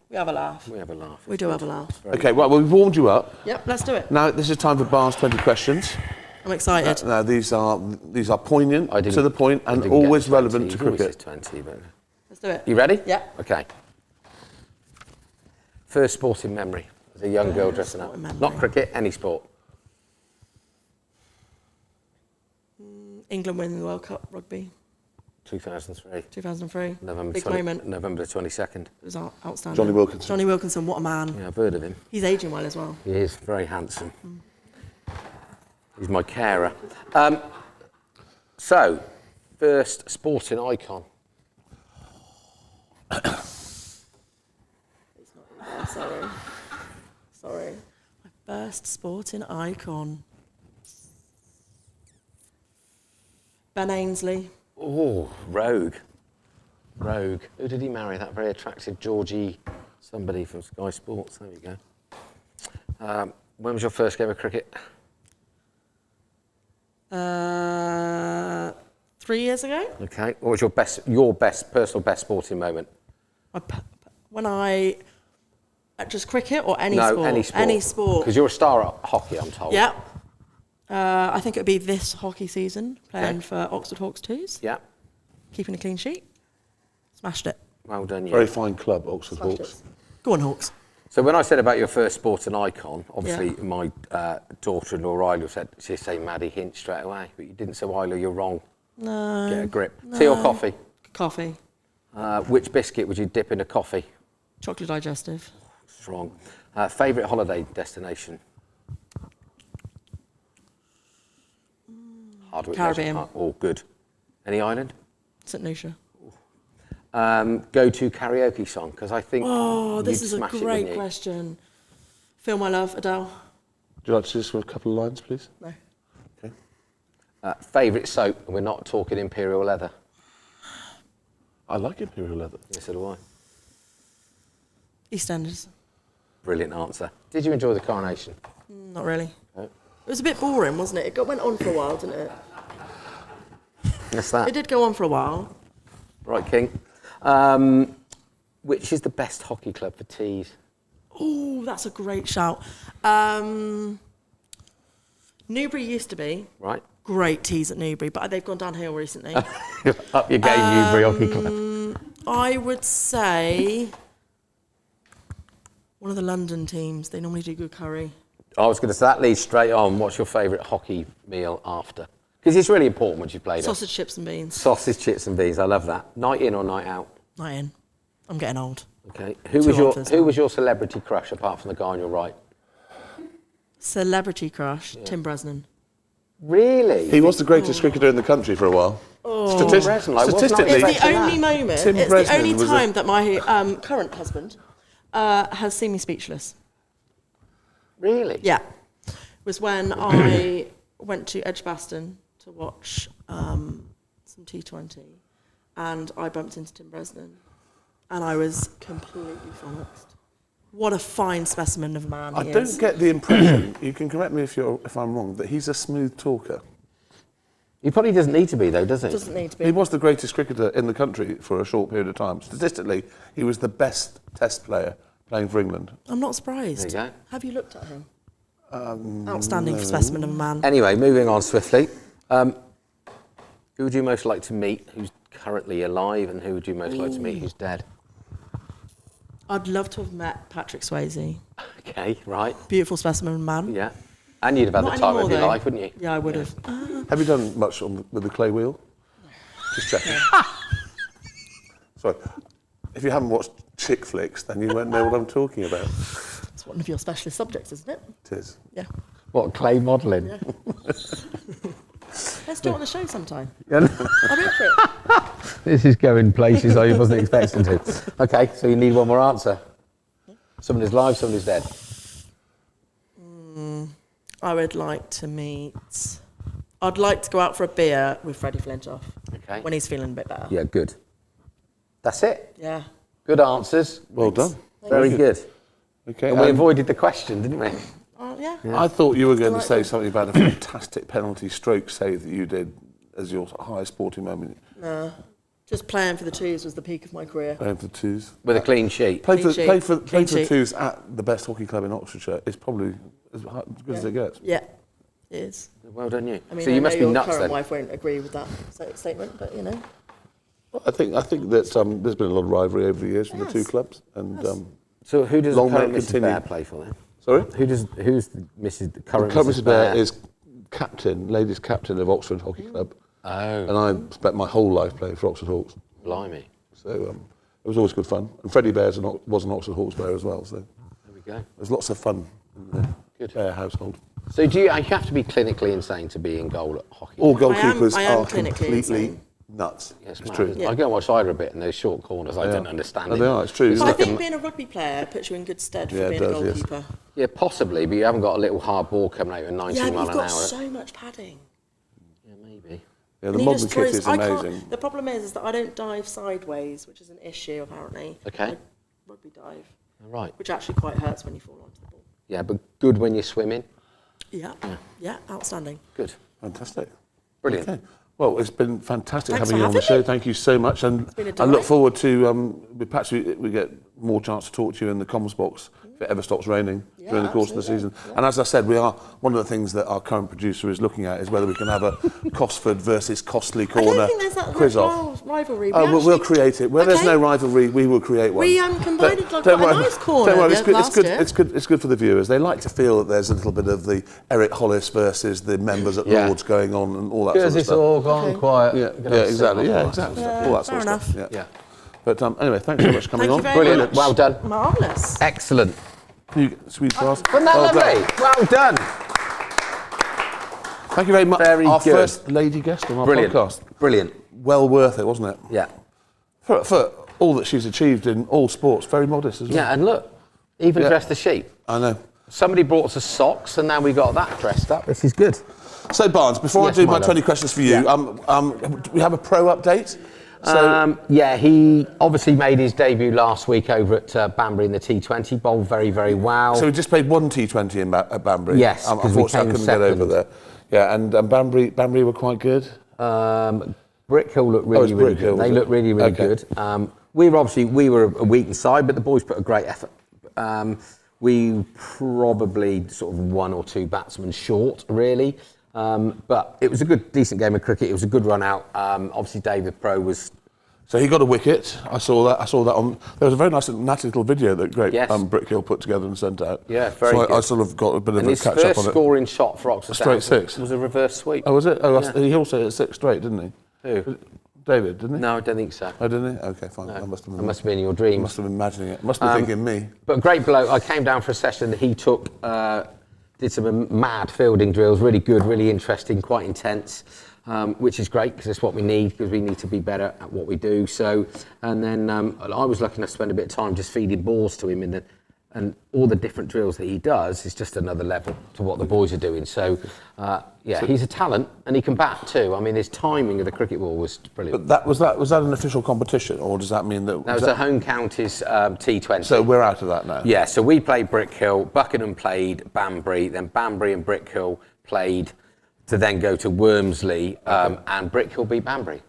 S3: We have a laugh.
S1: We have a laugh.
S3: We do have a laugh.
S2: Okay, well, we've warmed you up.
S3: Yep, let's do it.
S2: Now this is time for Bar's 20 questions.
S3: I'm excited.
S2: Now these are poignant,
S1: I didn't-
S2: to the point,
S1: I
S2: and
S1: didn't get
S2: always
S1: 20.
S2: relevant to
S1: He always says
S2: cricket.
S1: 20, but...
S3: Let's do it.
S1: You ready?
S3: Yeah.
S1: Okay. First sporting memory as a young girl dressing up.
S3: sporting memory.
S1: Not cricket, any sport.
S3: England winning the World Cup rugby,
S1: 2003.
S3: 2003.
S1: November
S3: Big
S1: 20
S3: moment.
S1: November the 22nd.
S3: It was outstanding.
S2: Johnny Wilkinson.
S3: Johnny Wilkinson, what a man.
S1: Yeah, I've heard of him.
S3: He's ageing well as well.
S1: He is very handsome. He's my carer. So, first sporting icon.
S3: Sorry. My first sporting icon. Ben Ainsley.
S1: Oh, Rogue. Rogue. Who did he marry? That very attractive Georgie somebody from Sky Sports. There we go. When was your first game of cricket?
S3: 3 years ago.
S1: Okay. What was your personal best sporting moment?
S3: When I just cricket or any
S1: No,
S3: sport?
S1: any sport.
S3: Any sport.
S1: Because you're a star at hockey, I'm told.
S3: Yeah. I think it would be this hockey season, playing
S1: Okay.
S3: for Oxford Hawks 2s,
S1: Yeah.
S3: keeping a clean sheet. Smashed it.
S1: Well done, you.
S2: Very fine club, Oxford
S3: Smashed
S2: Hawks.
S3: it. Go on, Hawks.
S1: So when I said about your first sporting icon, obviously
S3: Yeah.
S1: my daughter-in-law Ryla said she'd say Maddie Hinch straight away, but you didn't say Ryla. You're wrong.
S3: No.
S1: Get a grip. Tea or coffee?
S3: Coffee.
S1: Which biscuit would you dip in a coffee?
S3: Chocolate digestive.
S1: Strong. Favourite holiday destination? Hardwick
S3: Caribbean.
S1: Leisure Park. Oh, good. Any island?
S3: St. Lucia.
S1: Go-to karaoke song? Because I think
S3: Oh, this
S1: you'd
S3: is a
S1: smash it,
S3: great
S1: wouldn't you?
S3: question. Feel My Love, Adele.
S2: Would you like to just for a couple of lines, please?
S3: No.
S2: Okay.
S1: Favourite soap? And we're not talking Imperial Leather.
S2: I like Imperial Leather.
S1: Yes, so do I.
S3: EastEnders.
S1: Brilliant answer. Did you enjoy the coronation?
S3: Not really.
S1: No.
S3: It was a bit boring, wasn't it? It went on for a while, didn't it?
S1: That's that.
S3: It did go on for a while.
S1: Right, King. Which is the best hockey club for teas?
S3: Oh, that's a great shout. Newbury used to be
S1: Right.
S3: great teas at Newbury, but they've gone downhill recently.
S1: Up your game, Newbury Hockey Club.
S3: I would say one of the London teams. They normally do good curry.
S1: I was going to say, that leads straight on. What's your favourite hockey meal after? Because it's really important once you've played
S3: Sausage, chips and beans.
S1: Sausage, chips and beans. I love that. Night in or night out?
S3: Night in. I'm getting old.
S1: Okay.
S3: Too old for this
S1: Who
S3: now.
S1: was your celebrity crush apart from the guy on your right?
S3: Celebrity crush, Tim Bresnan.
S1: Really?
S2: He was the greatest cricketer in the country for a while.
S1: Bresnan, like, wasn't I
S2: statistically,
S3: It's the
S1: expecting
S3: only
S1: that?
S3: moment,
S2: Tim
S3: it's
S2: Bresnan
S3: the only
S2: was a-
S3: time that my current husband has seen me speechless.
S1: Really?
S3: Yeah. Was when I went to Edgbaston to watch some T20 and I bumped into Tim Bresnan and I was completely flummoxed. What a fine specimen of a man
S2: I
S3: he
S2: don't
S3: is.
S2: get the impression, you can correct me if I'm wrong, that he's a smooth talker.
S1: He probably doesn't need to be, though, does he?
S3: Doesn't need to be.
S2: He was the greatest cricketer in the country for a short period of time. Statistically, he was the best Test player playing for England.
S3: I'm not surprised.
S1: There you go.
S3: Have you looked at him? Outstanding specimen of a man.
S1: Anyway, moving on swiftly. Who would you most like to meet who's currently alive, and who would you most like to meet who's dead?
S3: I'd love to have met Patrick Swayze.
S1: Okay, right.
S3: Beautiful specimen of a man.
S1: Yeah. And you'd have had
S3: Not
S1: the time
S3: anymore,
S1: of your
S3: though.
S1: life, wouldn't you?
S3: Yeah, I would have.
S2: Have you done much with the clay wheel? Just checking. Sorry. If you haven't watched chick flicks, then you won't know what I'm talking about.
S3: It's one of your specialist subjects, isn't it?
S2: It is.
S3: Yeah.
S1: What, clay modelling?
S3: Yeah. Let's do it on the show sometime.
S1: Yeah.
S3: I'll be up for it.
S1: This is going places I wasn't expecting to. Okay, so you need one more answer. Someone is live, someone is dead.
S3: I would like to meet... I'd like to go out for a beer with Freddie Flintoff.
S1: Okay.
S3: When he's feeling a bit better.
S1: Yeah, good. That's it.
S3: Yeah.
S1: Good answers.
S2: Well done.
S1: Very good.
S2: Okay.
S1: And we avoided the question, didn't we?
S3: Yeah.
S2: I thought you were going to
S3: Right.
S2: say something about a fantastic penalty stroke save that you did as your highest sporting moment.
S3: No. Just playing for the Twos was the peak of my career.
S2: Playing for the Twos.
S1: With a clean sheet.
S2: Play for,
S3: Clean
S2: play
S3: sheet.
S2: for,
S3: Clean
S2: play for the
S3: sheet.
S2: Twos at the best hockey club in Oxfordshire is probably as good as it gets.
S3: Yeah, it is.
S1: Well done, you.
S3: I mean,
S1: So
S3: I
S1: you must
S3: know
S1: be
S3: your
S1: nuts
S3: current
S1: then.
S3: wife won't agree with that statement, but you know.
S2: Well, I think that there's been a lot of rivalry over the years from the two
S3: Yes.
S2: clubs, and
S1: So who does
S2: Long
S1: the current
S2: may it
S1: Mrs.
S2: continue.
S1: Bear play for then?
S2: sorry.
S1: Who's the current
S2: Mrs. Bear is captain, ladies captain of Oxford Hockey Club,
S1: Oh,
S2: and I spent my whole life playing for Oxford Hawks.
S1: blimey.
S2: So it was always good fun. And Freddie Bear was an Oxford Hawks player as well. So
S1: There we go.
S2: there's lots of fun in the
S1: Good.
S2: Bear household.
S1: So you have to be clinically insane to be in goal at hockey?
S2: All goalkeepers
S3: I am
S2: are
S3: clinically
S2: completely
S3: insane.
S2: nuts.
S1: Yeah, it's
S2: it's
S1: mad,
S2: true.
S1: isn't it? I go and watch Cider a bit in those short corners. I
S2: Yeah.
S1: don't understand
S2: No,
S1: it.
S2: they are, it's true.
S3: But I
S2: Like
S3: think being a rugby player puts you in good stead for
S2: Yeah, it
S3: being a
S2: does, yes.
S3: goalkeeper.
S1: Yeah, possibly, but you haven't got a little hard ball coming out at 90
S3: Yeah, but
S1: mile
S3: you've
S1: an
S3: got
S1: hour.
S3: so much padding.
S1: Yeah, maybe.
S2: Yeah,
S3: And
S2: the
S3: he
S2: modern
S3: just
S2: kit
S3: throws-
S2: is
S3: I can't-
S2: amazing.
S3: The problem is that I don't dive sideways, which is an issue apparently.
S1: Okay.
S3: I rugby dive,
S1: Right.
S3: which actually quite hurts when you fall onto the ball.
S1: Yeah, but good when you're swimming.
S3: Yeah, outstanding.
S1: Good.
S2: Fantastic.
S1: Brilliant.
S2: Okay. Well, it's been fantastic
S3: Thanks
S2: having
S3: for
S2: you on the
S3: having
S2: show.
S3: me.
S2: Thank you so much, and
S3: been a
S2: I look
S3: delight.
S2: forward to perhaps we get more chance to talk to you in the comms box if it ever stops raining during the course of the season.
S3: absolutely.
S2: And as I said, we are one of the things that our current producer is looking at is whether we can have a Cosford versus Costly
S3: I
S2: corner
S3: don't think there's that
S2: quiz off.
S3: rivalry.
S2: We'll create it. Where there's
S3: Okay.
S2: no rivalry, we will create one.
S3: We combined into quite a nice corner
S2: Don't worry, it's good.
S3: last year.
S2: It's good for the viewers. They like to feel that there's a little bit of the Eric Hollis versus the members at
S1: Yeah.
S2: Lords going on and all that
S1: Because
S2: sort of
S1: it's
S2: stuff.
S1: all gone quiet.
S2: Yeah,
S1: We're gonna
S2: yeah,
S1: have to
S2: exactly.
S1: sit
S2: Yeah,
S1: off
S2: exactly.
S3: Yeah,
S2: all that sort
S3: fair
S2: of stuff.
S1: Yeah.
S2: But anyway, thanks so much for coming
S3: Thank
S2: on.
S3: you very
S1: Brilliant.
S3: much.
S1: Well done.
S3: Marvellous.
S1: Excellent.
S2: You sweet pass.
S1: Wasn't that
S2: Well
S1: lovely?
S2: done.
S1: Well done.
S2: Thank you very much.
S1: Very
S2: our
S1: good.
S2: first lady guest on our
S1: Brilliant.
S2: podcast.
S1: Brilliant.
S2: Well worth it, wasn't it?
S1: Yeah.
S2: For all that she's achieved in all sports, very modest as well.
S1: Yeah, and look, even
S2: Yeah.
S1: dressed the sheep.
S2: I know.
S1: Somebody brought us socks, and now we got that dressed up. This is good.
S2: So Barnes, before
S1: Yes,
S2: I do
S1: my
S2: my
S1: love.
S2: 20 questions for you, we have a pro update. So
S1: Yeah, he obviously made his debut last week over at Banbury in the T20. Bowled very, very well.
S2: So we just played one T20 at Banbury.
S1: Yes, 'cause we
S2: unfortunately I
S1: came
S2: couldn't get over
S1: second.
S2: there. Yeah, and Banbury were quite good.
S1: Brick Hill looked really,
S2: it's
S1: really
S2: Brick Hill,
S1: good. They
S2: was it?
S1: looked really, really
S2: Okay.
S1: good. We were a weakened side, but the boys put a great effort. We probably sort of one or two batsmen short, really. But it was a good, decent game of cricket. It was a good run out. Obviously, David Pro was
S2: So he got a wicket. I saw that. On. There was a very nice little video that great
S1: Yes.
S2: Brickhill put together and sent out.
S1: Yeah, very
S2: so
S1: good.
S2: I sort of got a bit of
S1: And
S2: a
S1: his
S2: catch up
S1: first
S2: on it.
S1: scoring shot for Oxford
S2: Straight
S1: Downs
S2: six.
S1: was a reverse sweep.
S2: Oh, was it? Oh,
S1: Yeah.
S2: he also hit 6 straight, didn't he?
S1: Who?
S2: David, didn't he?
S1: No, I don't think so.
S2: Oh, didn't he? Okay, fine.
S1: No.
S2: I must have
S1: That
S2: been.
S1: must have been your dream.
S2: Must have been imagining it. Must be thinking me.
S1: But great bloke. I came down for a session that he took, did some mad fielding drills, really good, really interesting, quite intense, which is great because it's what we need, because we need to be better at what we do. So, and then I was lucky enough to spend a bit of time just feeding balls to him and all the different drills that he does is just another level to what the boys are doing. So, he's a talent and he can bat too. I mean, his timing of the cricket ball was brilliant.
S2: But was that an official competition, or does that mean that?
S1: That was the home counties T20.
S2: So we're out of that now.
S1: Yeah, so we played Brickhill, Buckingham played Banbury, then Banbury and Brickhill played to then go to Wormsley, and Brickhill beat Banbury.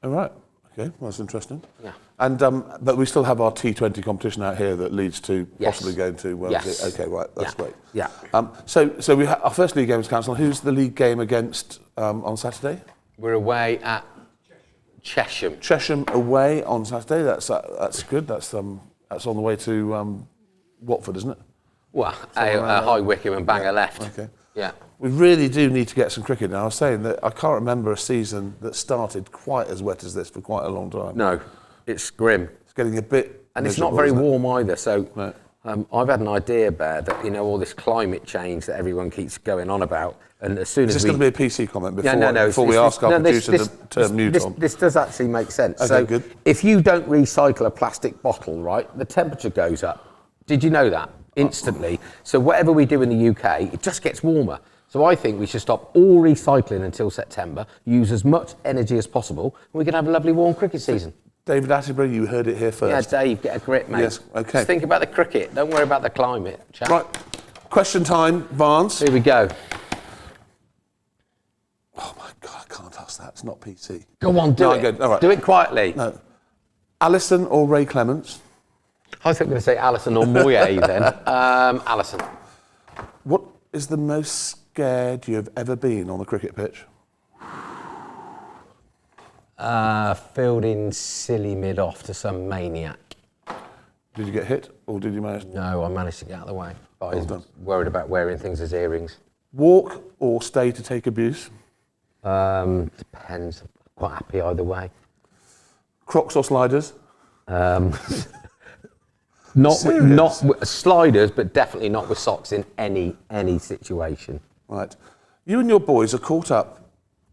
S2: All right. Okay, well, that's interesting.
S1: Yeah.
S2: And but we still have our T20 competition out here that leads to
S1: Yes.
S2: possibly going to Wormsley.
S1: Yes.
S2: Okay, right, that's
S1: Yeah.
S2: great.
S1: Yeah.
S2: So we our first league game is cancelled. Who's the league game against on Saturday?
S1: We're away at Chesham.
S2: Chesham away on Saturday. That's good. That's on the way to Watford, isn't it?
S1: Well, a high Wycombe and banger left.
S2: Okay.
S1: Yeah.
S2: We really do need to get some cricket now. I was saying that I can't remember a season that started quite as wet as this for quite a long time.
S1: No, it's grim.
S2: It's getting a bit...
S1: And it's not
S2: miserable,
S1: very
S2: isn't it?
S1: warm either. So
S2: No.
S1: I've had an idea, Bear, that, all this climate change that everyone keeps going on about, and as soon
S2: Is
S1: as
S2: this
S1: we...
S2: going to be a PC comment before,
S1: No,
S2: before we ask our producer to turn mute on?
S1: This does actually make sense.
S2: Okay,
S1: So
S2: good.
S1: if you don't recycle a plastic bottle, right, the temperature goes up. Did you know that? Instantly. So whatever we do in the UK, it just gets warmer. So I think we should stop all recycling until September, use as much energy as possible, and we can have a lovely warm cricket season.
S2: David Attenborough, you heard it here first.
S1: Yeah, Dave, get a grip, mate.
S2: Yes, okay.
S1: Just think about the cricket. Don't worry about the climate, chap.
S2: Right, question time, Barnes.
S1: Here we go.
S2: Oh my God, I can't ask that. It's not PC.
S1: Go on, do
S2: No,
S1: it.
S2: I'm good. All right.
S1: Do it quietly.
S2: No. Alison or Ray Clements?
S1: I was going to say Alison or Moye then. Alison.
S2: What is the most scared you've ever been on a cricket pitch?
S1: Fielding silly mid-off to some maniac.
S2: Did you get hit or did you manage?
S1: No, I managed to get out of the way. But I was
S2: done.
S1: worried about wearing things as earrings.
S2: Walk or stay to take abuse?
S1: Depends. Quite happy either way.
S2: Crocs or sliders?
S1: Not with sliders, but definitely not with socks in any situation.
S2: Right. You and your boys are caught up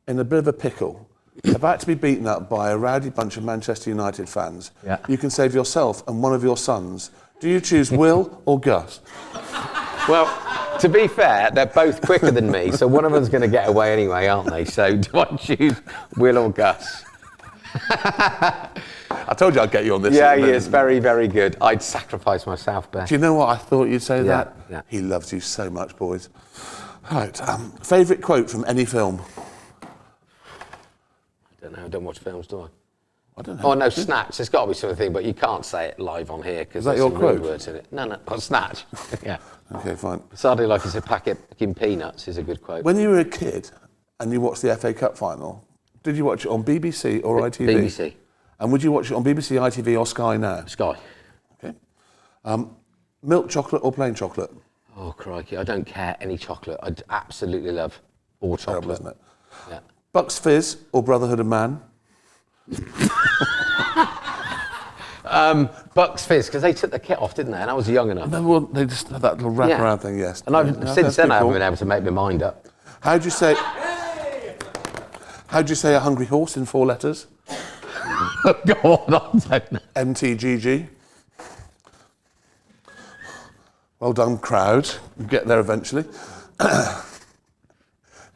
S2: in a bit of a pickle, about to be beaten up by a rowdy bunch of Manchester United fans.
S1: Yeah.
S2: You can save yourself and one of your sons. Do you choose Will or Gus?
S1: Well, to be fair, they're both quicker than me, so one of them's going to get away anyway, aren't they? So do I choose Will or Gus?
S2: I told you I'd get you on this.
S1: Yeah, he is very, very good. I'd sacrifice myself, Ben.
S2: Do you know what I thought you'd say that?
S1: Yeah.
S2: He loves you so much, boys. Right. Favourite quote from any film?
S1: I don't know. I don't watch films, do I?
S2: I don't know.
S1: Oh no, Snatch. There's got to be something, but you can't say it live on here because
S2: that
S1: there's
S2: your
S1: some rude
S2: quote?
S1: words in it. No, Snatch. Yeah.
S2: Okay, fine.
S1: Sadly, like it's a packet of peanuts is a good quote.
S2: When you were a kid and you watched the FA Cup final, did you watch it on BBC or ITV?
S1: BBC.
S2: And would you watch it on BBC, ITV or Sky now?
S1: Sky.
S2: Okay. Milk chocolate or plain chocolate?
S1: Oh crikey! I don't care any chocolate. I absolutely love all chocolate.
S2: Terrible, isn't it?
S1: Yeah.
S2: Bucks Fizz or Brotherhood of Man?
S1: Bucks Fizz, because they took the kit off, didn't they? And I was young enough.
S2: No, they just had that little wrap
S1: Yeah.
S2: around thing, yes.
S1: And I've,
S2: Yeah,
S1: since
S2: that's
S1: then,
S2: pretty
S1: I haven't
S2: cool.
S1: been able to make my mind up.
S2: How'd you say a hungry horse in 4 letters?
S1: Go on, I don't know.
S2: MTGG. Well done, crowd. We'll get there eventually.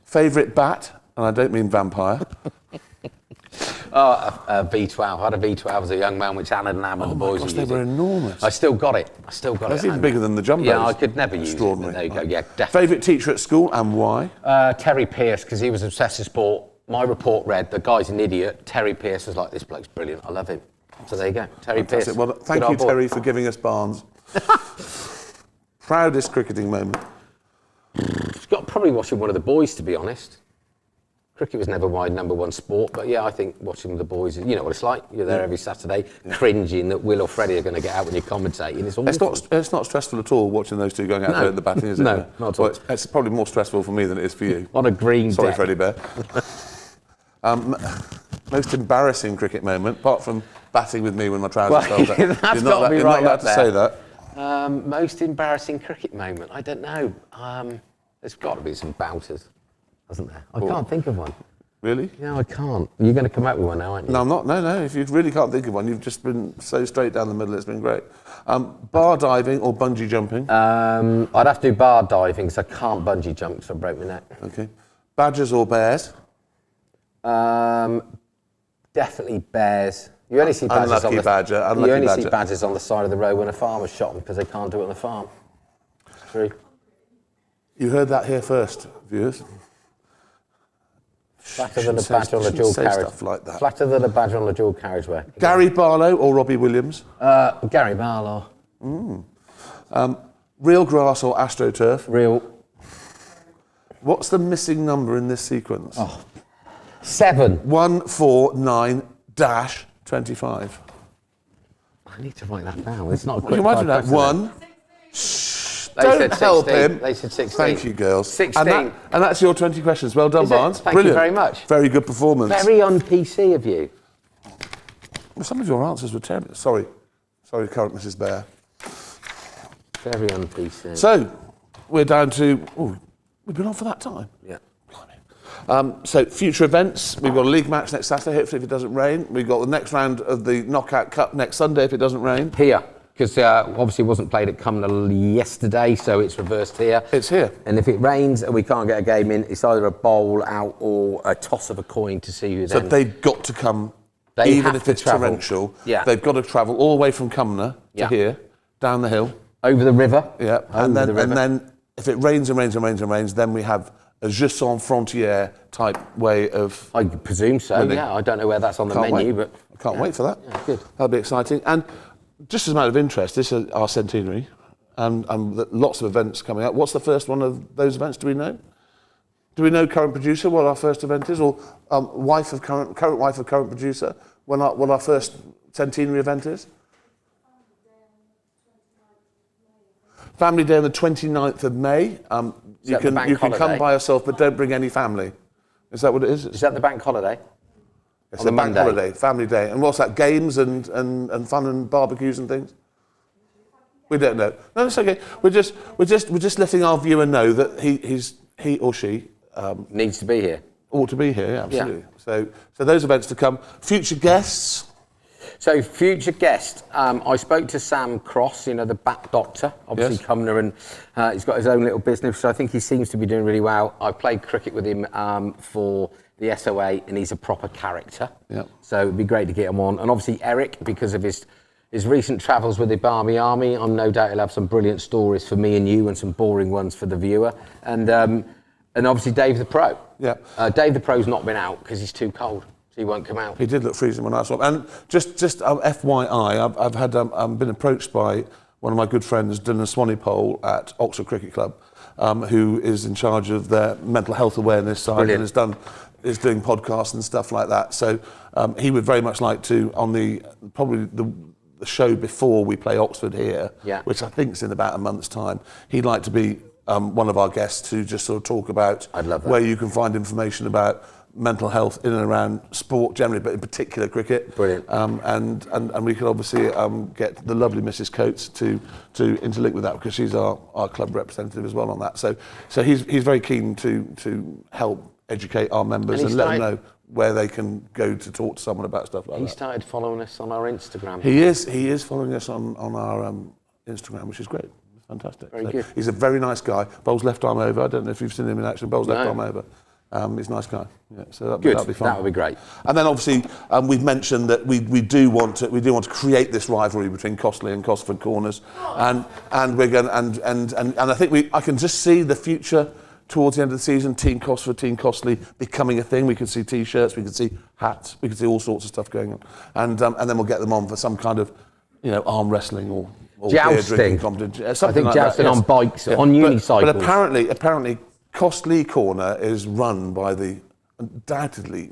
S2: Favourite bat, and I don't mean vampire.
S1: V12. I had a V12 as a young man, which Alan and Am and the boys
S2: Gosh,
S1: were
S2: they
S1: using.
S2: were enormous.
S1: I still got it.
S2: That's
S1: it.
S2: even bigger than the jumbos.
S1: Yeah, I could never use it.
S2: Extraordinary.
S1: But there you go.
S2: Right.
S1: Yeah, definitely.
S2: Favourite teacher at school and why?
S1: Terry Pearce, because he was obsessed with sport. My report read, the guy's an idiot. Terry Pearce was like, this bloke's brilliant. I love him. So there you go. Terry Pearce.
S2: Fantastic. Well, thank
S1: Good
S2: you,
S1: old boy.
S2: Terry, for giving us Barnes. Proudest cricketing moment.
S1: Probably watching one of the boys, to be honest. cricket was never my number one sport, but yeah, I think watching the boys, you know what it's like. You're there every Saturday, cringing that Will or Freddie are going to get out when you're commentating.
S2: It's not stressful at all watching those two going out there at the batting, is it?
S1: No, not at all.
S2: Well, it's probably more stressful for me than it is for you.
S1: On a green
S2: Sorry,
S1: deck.
S2: Freddie Bear. Most embarrassing cricket moment, apart from batting with me when my trousers fell down.
S1: That's got to be
S2: you're
S1: right
S2: not
S1: up
S2: allowed to say
S1: there.
S2: that.
S1: Most embarrassing cricket moment? I don't know. There's got to be some bouters, hasn't there? I can't think of one.
S2: Really?
S1: No, I can't. You're going to come out with one now, aren't you?
S2: No, I'm not. No. If you really can't think of one, you've just been so straight down the middle. It's been great. Bar diving or bungee jumping?
S1: I'd have to do bar diving because I can't bungee jump because I broke my neck.
S2: Okay. Badgers or bears?
S1: Definitely bears. You only see badgers
S2: Unlucky badger.
S1: see badgers on the side of the road when a farmer's shot them because they can't do it on the farm. True.
S2: You heard that here first, viewers.
S1: Flatter than a badger on a dual carriage.
S2: Stuff like that.
S1: Flatter than a badger on a dual carriageway.
S2: Gary Barlow or Robbie Williams?
S1: Gary Barlow.
S2: Real grass or AstroTurf?
S1: Real.
S2: What's the missing number in this sequence?
S1: 7.
S2: 149-25.
S1: I need to write that down. It's not a
S2: Can
S1: quick
S2: you imagine that?
S1: question, is it?
S2: One.
S1: They
S2: Don't
S1: said
S2: help
S1: 16.
S2: him.
S1: They said 16.
S2: Thank you, girls.
S1: 16.
S2: And that's your 20 questions. Well done,
S1: Is it?
S2: Barnes.
S1: Thank
S2: Brilliant.
S1: you very much.
S2: Very good performance.
S1: Very un-PC of you.
S2: Well, some of your answers were terrible. Sorry, current Mrs. Bear.
S1: Very un-PC.
S2: So, we're down to... Oh, we've been on for that time.
S1: Yeah.
S2: So, future events. We've got a league match next Saturday, hopefully if it doesn't rain. We've got the next round of the Knockout Cup next Sunday if it doesn't rain.
S1: Here, because obviously it wasn't played at Cumnor yesterday, so it's reversed here.
S2: It's here.
S1: And if it rains and we can't get a game in, it's either a bowl out or a toss of a coin to see who
S2: So
S1: then...
S2: they've got to come,
S1: They
S2: even
S1: have
S2: if
S1: to
S2: it's
S1: travel.
S2: torrential.
S1: Yeah.
S2: They've got to travel all the way from Cumnor to here, down the hill.
S1: Over the river.
S2: Yeah, and
S1: Over the river.
S2: then if it rains and rains and rains and rains, then we have a jus sans frontière type way of...
S1: I presume so,
S2: winning.
S1: yeah. I don't know where that's on the
S2: Can't
S1: menu,
S2: wait.
S1: but...
S2: I can't wait for that.
S1: Yeah, good.
S2: That'll be exciting. And just as a matter of interest, this is our centenary, and lots of events coming up. What's the first one of those events? Do we know? Do we know current producer what our first event is, or current wife of current producer what our first centenary event is? Family Day on the 29th of May. You can come by yourself, but don't bring any family. Is that what it is?
S1: Is that the bank holiday?
S2: It's
S1: on
S2: a
S1: the
S2: bank
S1: Monday?
S2: holiday, family day. And what's that, games and fun and barbecues and things? We don't know. No, it's okay. We're just letting our viewer know that he or she
S1: Needs to be here.
S2: ought to be here, yeah, absolutely. So those events to come. Future guests.
S1: So, future guest, I spoke to Sam Cross, you know, the bat doctor, obviously
S2: Yes.
S1: Cumnor, and he's got his own little business, so I think he seems to be doing really well. I played cricket with him for the SOA, and he's a proper character.
S2: Yep.
S1: So it'd be great to get him on. And obviously Eric, because of his recent travels with the Barmy Army, I'm no doubt he'll have some brilliant stories for me and you and some boring ones for the viewer. And obviously Dave the Pro.
S2: Yeah.
S1: Dave the Pro's not been out because he's too cold. So he won't come out.
S2: He did look freezing when I saw him. And just FYI, I've had been approached by one of my good friends, Dylan Swanepoel at Oxford Cricket Club, who is in charge of their mental health awareness side.
S1: Brilliant.
S2: And is doing podcasts and stuff like that. So he would very much like to, on the show before we play Oxford here, which I think is in about a month's time, he'd like to be one of our guests to just sort of talk about
S1: I'd love that.
S2: where you can find information about mental health in and around sport generally, but in particular cricket.
S1: Brilliant.
S2: And we could obviously get the lovely Mrs. Coates to interlink with that because she's our club representative as well on that. So he's very keen to help educate our members and let them know where they can go to talk to someone about stuff like that.
S1: He started following us on our Instagram.
S2: He is following us on our Instagram, which is great. Fantastic.
S1: Very good.
S2: He's a very nice guy. Bowls left arm over. I don't know if you've seen him in action. Bowls left arm over. He's a nice guy. Yeah, so that'll be fun.
S1: That would be great.
S2: And then obviously we've mentioned that we do want to create this rivalry between Costley and Cosford Corners, and we're going and I think I can just see the future towards the end of the season. Team Cosford, Team Costley becoming a thing. We could see T-shirts, we could see hats, we could see all sorts of stuff going on, and then we'll get them on for some kind of arm wrestling or
S1: jousting.
S2: beer drinking competition.
S1: I think
S2: like
S1: jousting
S2: that,
S1: on bikes, on
S2: But
S1: unicycles.
S2: apparently Costley Corner is run by the undoubtedly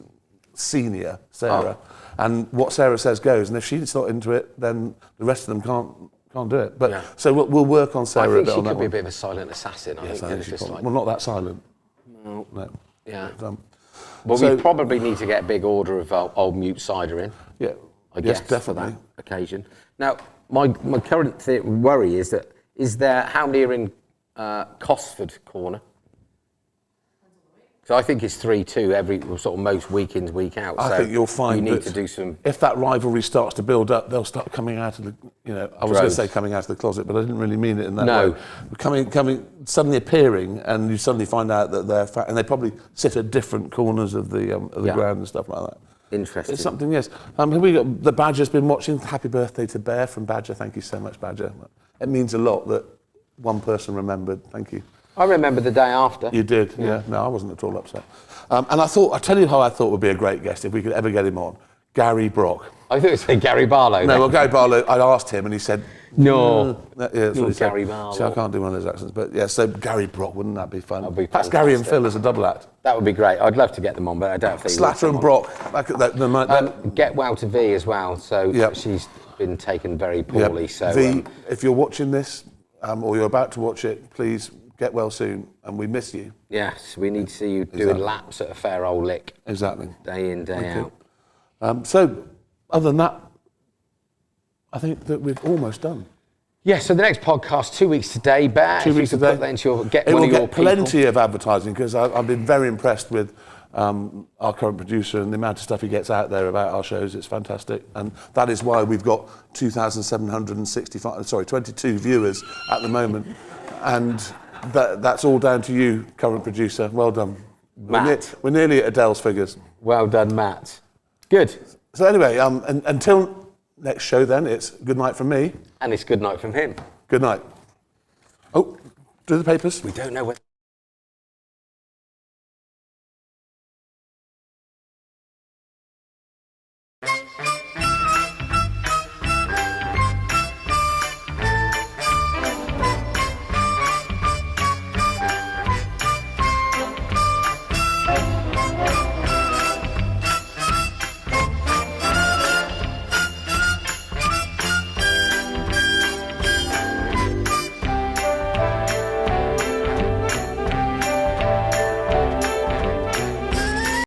S2: senior Sarah, and what Sarah says goes. And if she's not into it, then the rest of them can't do it. But so we'll work on Sarah.
S1: I think
S2: a bit
S1: she
S2: on that
S1: could be a
S2: one.
S1: bit of a silent assassin. I think it's just like,
S2: Well, not that silent.
S1: no. Yeah.
S2: But,
S1: Well,
S2: so-
S1: we probably need to get a big order of old mute cider in.
S2: Yeah.
S1: I guess,
S2: definitely.
S1: for that occasion. Now, my current worry is that how many are in Cosford corner? So I think it's 3-2 every sort of most week in, week out.
S2: I
S1: so
S2: think you'll find
S1: you need
S2: that
S1: to do some.
S2: If that rivalry starts to build up, they'll start coming out of the. I was going to say coming out of the closet, but I didn't really mean it in that way. Coming, suddenly appearing, and you suddenly find out that they're and they probably sit at different corners of the ground and stuff like that.
S1: Interesting.
S2: It's something, yes. Here we got the Badger's been watching. Happy birthday to Bear from Badger. Thank you so much, Badger. It means a lot that one person remembered. Thank you.
S1: I remember the day after.
S2: You did, yeah. No, I wasn't at all upset. And I'll tell you how I thought would be a great guest if we could ever get him on. Gary Brock.
S1: I thought it was Gary Barlow.
S2: No, well, Gary Barlow, I asked him and he said,
S1: No.
S2: That's what he said.
S1: Gary Barlow.
S2: See, I can't do one of those accents, but yeah, so Gary Brock, wouldn't that be fun?
S1: That'd be
S2: That's Gary and
S1: fantastic.
S2: Phil as a double act.
S1: That would be great. I'd love to get them on, but I don't think.
S2: Slatter and Brock.
S1: Get well to V as well. So
S2: Yep.
S1: she's been taken very poorly. So
S2: V, if you're watching this or you're about to watch it, please get well soon, and we miss you.
S1: yes, we need to see you doing laps at a fair old lick.
S2: Exactly.
S1: Day in, day out.
S2: So, other than that, I think that we've almost done.
S1: Yeah, so the next podcast, 2 weeks today, Bear.
S2: 2 weeks
S1: if you could
S2: today.
S1: put that into your, get
S2: It
S1: one
S2: will
S1: of your
S2: get
S1: people.
S2: plenty of advertising because I've been very impressed with our current producer and the amount of stuff he gets out there about our shows. It's fantastic, and that is why we've got 22 viewers at the moment, and that's all down to you, current producer. Well done.
S1: Matt.
S2: We're nearly at Adele's figures.
S1: Well done, Matt. Good.
S2: So anyway, until next show, then it's good night from me.
S1: And it's good night from him.
S2: Good night. Oh, do the papers.
S1: We don't know whether.